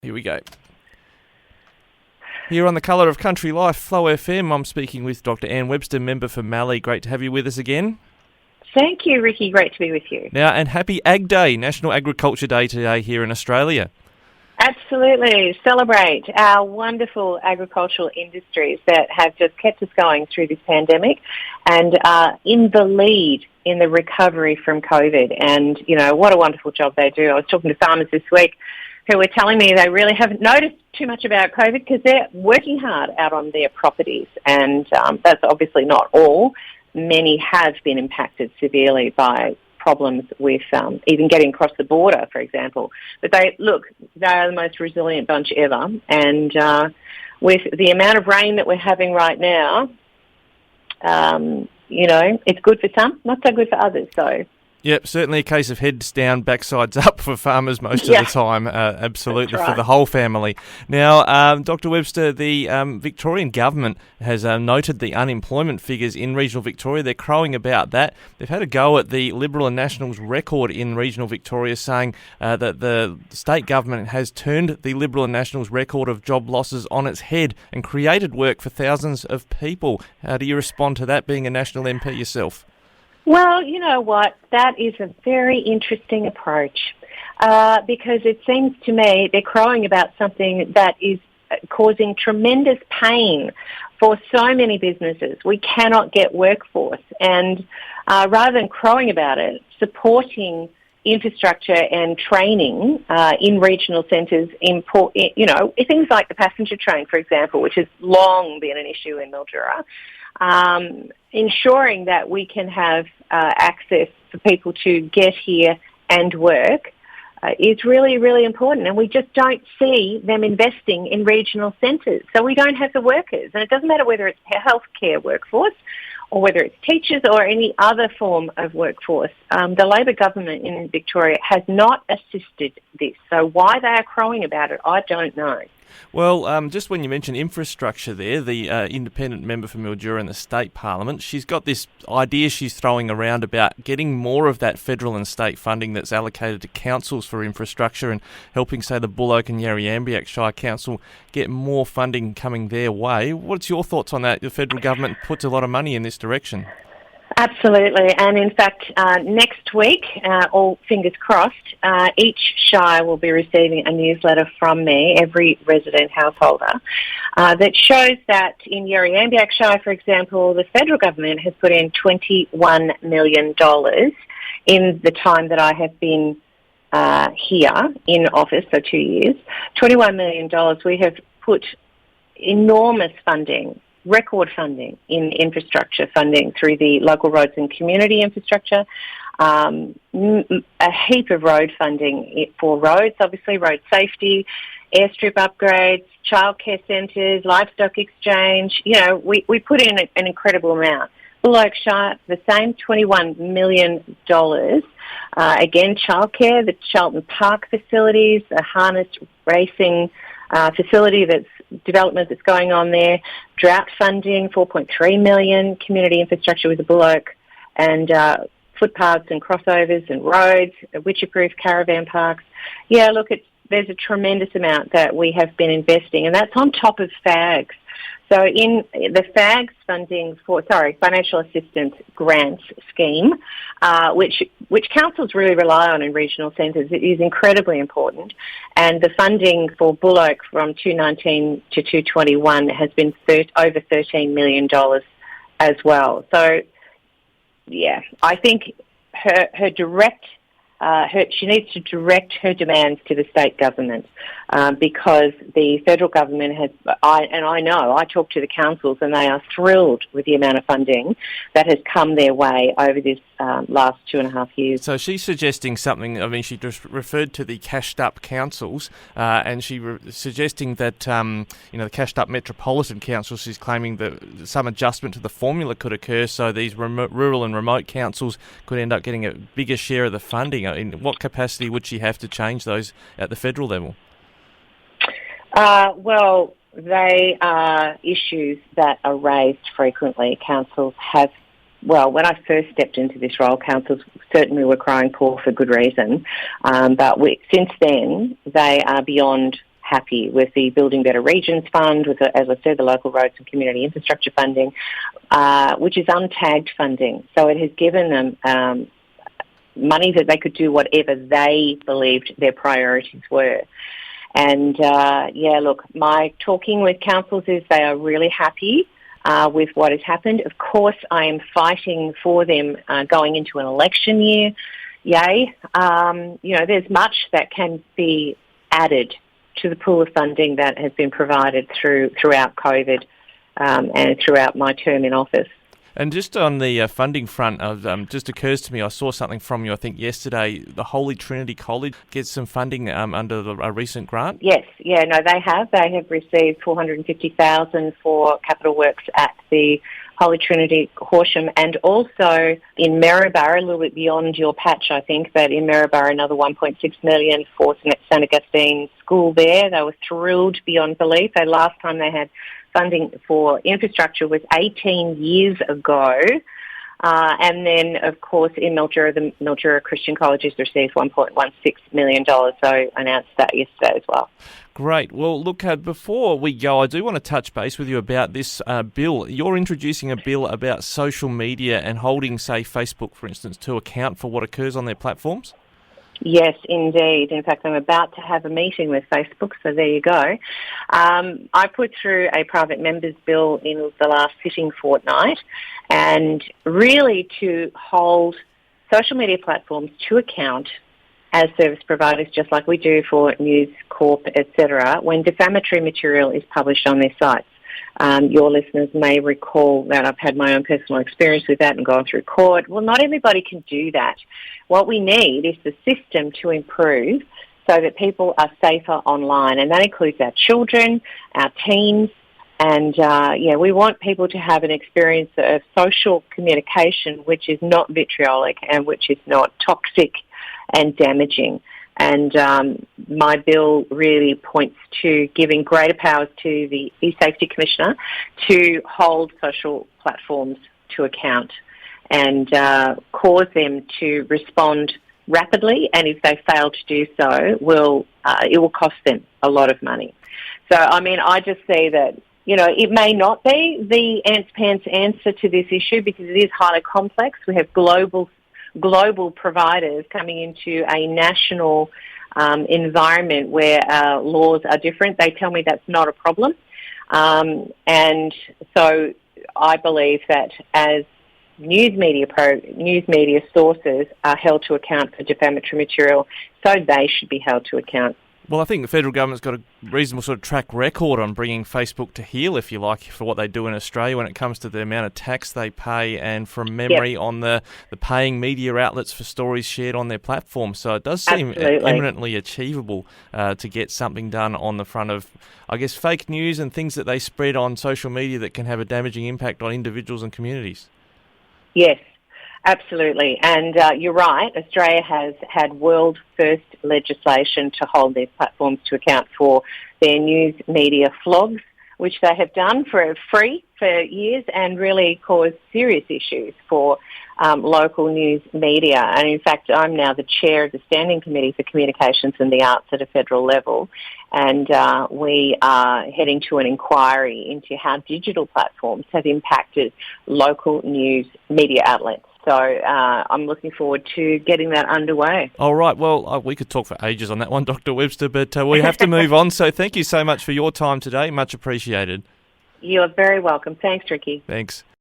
Here we go. Here on the Colour of Country Life, Flow FM, I'm speaking with Dr. Anne Webster, member for Mallee. Great to have you with us again. Thank you, Ricky. Great to be with you. Now, and happy Ag Day, National Agriculture Day today here in Australia. Absolutely. Celebrate our wonderful agricultural industries that have just kept us going through this pandemic and are in the lead in the recovery from COVID. And, you know, what a wonderful job they do. I was talking to farmers this week who were telling me they really haven't noticed too much about COVID because they're working hard out on their properties. And that's obviously not all. Many have been impacted severely by problems with even getting across the border, for example. But they are the most resilient bunch ever. And with the amount of rain that we're having right now, you know, it's good for some, not so good for others. So. Yep, certainly a case of heads down, backsides up for farmers most of the time. Absolutely, right. For the whole family. Now, Dr. Webster, the Victorian government has noted the unemployment figures in regional Victoria. They're crowing about that. They've had a go at the Liberal and Nationals record in regional Victoria, saying that the state government has turned the Liberal and Nationals record of job losses on its head and created work for thousands of people. How do you respond to that, being a National MP yourself? Well, you know what? That is a very interesting approach because it seems to me they're crowing about something that is causing tremendous pain for so many businesses. We cannot get workforce. And rather than crowing about it, supporting infrastructure and training in regional centres, you know, things like the passenger train, for example, which has long been an issue in Mildura, ensuring that we can have access for people to get here and work is really, really important. And we just don't see them investing in regional centres. So we don't have the workers. And it doesn't matter whether it's healthcare workforce or whether it's teachers or any other form of workforce. The Labor government in Victoria has not assisted this. So why they are crowing about it, I don't know. Well, just when you mentioned infrastructure there, the independent member for Mildura in the state parliament, she's got this idea she's throwing around about getting more of that federal and state funding that's allocated to councils for infrastructure and helping, say, the Bullock and Yarriambiack Shire Council get more funding coming their way. What's your thoughts on that? The federal government puts a lot of money in this direction. Absolutely, and in fact, next week, all fingers crossed, each shire will be receiving a newsletter from me, every resident householder, that shows that in Yarriambiack Shire, for example, the federal government has put in $21 million in the time that I have been here in office, so 2 years. $21 million. We have put enormous funding, record funding in infrastructure funding through the local roads and community infrastructure, a heap of road funding for roads, obviously road safety, airstrip upgrades, childcare centres, livestock exchange. You know, we put in an incredible amount. Bullock Shire, the same, $21 million. Again, childcare, the Charlton Park facilities, a harness racing facility development that's going on there, drought funding, $4.3 million, community infrastructure with the Bullock, and footpaths and crossovers and roads, witcher-proof caravan parks. Yeah, look, there's a tremendous amount that we have been investing, and that's on top of FAGS. So in the FAGS funding financial assistance grants scheme, which councils really rely on in regional centres, it is incredibly important. And the funding for Bullock from 2019 to 2021 has been over $13 million as well. So, yeah, I think she needs to direct her demands to the state government because the federal government I talk to the councils and they are thrilled with the amount of funding that has come their way over this last 2.5 years. So she's suggesting something. I mean, she just referred to the cashed-up councils, and suggesting that the cashed-up metropolitan councils. She's claiming that some adjustment to the formula could occur, so these rural and remote councils could end up getting a bigger share of the funding. In what capacity would she have to change those at the federal level? Well, they are issues that are raised frequently. Councils have. Well, when I first stepped into this role, councils certainly were crying poor for good reason. But since then, they are beyond happy with the Building Better Regions Fund, with, as I said, the local roads and community infrastructure funding, which is untagged funding. So it has given them money that they could do whatever they believed their priorities were. And, look, my talking with councils is they are really happy with what has happened. Of course, I am fighting for them going into an election year. Yay. There's much that can be added to the pool of funding that has been provided throughout COVID and throughout my term in office. And just on the funding front, just occurs to me, I saw something from you, I think yesterday, the Holy Trinity College gets some funding under a recent grant? Yes, they have. They have received $450,000 for capital works at the Holy Trinity Horsham, and also in Maryborough, a little bit beyond your patch, I think, but in Maryborough, another $1.6 million for St Augustine School there. They were thrilled beyond belief. The last time they had funding for infrastructure was 18 years ago. And then, of course, in Mildura, the Mildura Christian College has received $1.16 million, so I announced that yesterday as well. Great. Well, look, before we go, I do want to touch base with you about this bill. You're introducing a bill about social media and holding, say, Facebook, for instance, to account for what occurs on their platforms? Yes, indeed. In fact, I'm about to have a meeting with Facebook, so there you go. I put through a private members bill in the last sitting fortnight, and really to hold social media platforms to account as service providers, just like we do for News Corp, etc., when defamatory material is published on their sites. Your listeners may recall that I've had my own personal experience with that and gone through court. Well, not everybody can do that. What we need is the system to improve so that people are safer online, and that includes our children, our teens, and we want people to have an experience of social communication which is not vitriolic and which is not toxic and damaging. And my bill really points to giving greater powers to the eSafety Commissioner to hold social platforms to account and cause them to respond rapidly. And if they fail to do so, it will cost them a lot of money. So, I just see that, it may not be the ants pants answer to this issue because it is highly complex. We have global providers coming into a national environment where laws are different. They tell me that's not a problem. And so I believe that as news media sources are held to account for defamatory material, so they should be held to account. Well, I think the federal government's got a reasonable sort of track record on bringing Facebook to heel, if you like, for what they do in Australia when it comes to the amount of tax they pay and from memory on the paying media outlets for stories shared on their platform. So it does seem eminently achievable to get something done on the front of, I guess, fake news and things that they spread on social media that can have a damaging impact on individuals and communities. Yes. Absolutely. And you're right, Australia has had world-first legislation to hold these platforms to account for their news media flogs, which they have done for free for years and really caused serious issues for local news media. And in fact, I'm now the chair of the Standing Committee for Communications and the Arts at a federal level. And we are heading to an inquiry into how digital platforms have impacted local news media outlets. So I'm looking forward to getting that underway. All right. Well, we could talk for ages on that one, Dr. Webster, but we have to move on. So thank you so much for your time today. Much appreciated. You are very welcome. Thanks, Ricky. Thanks.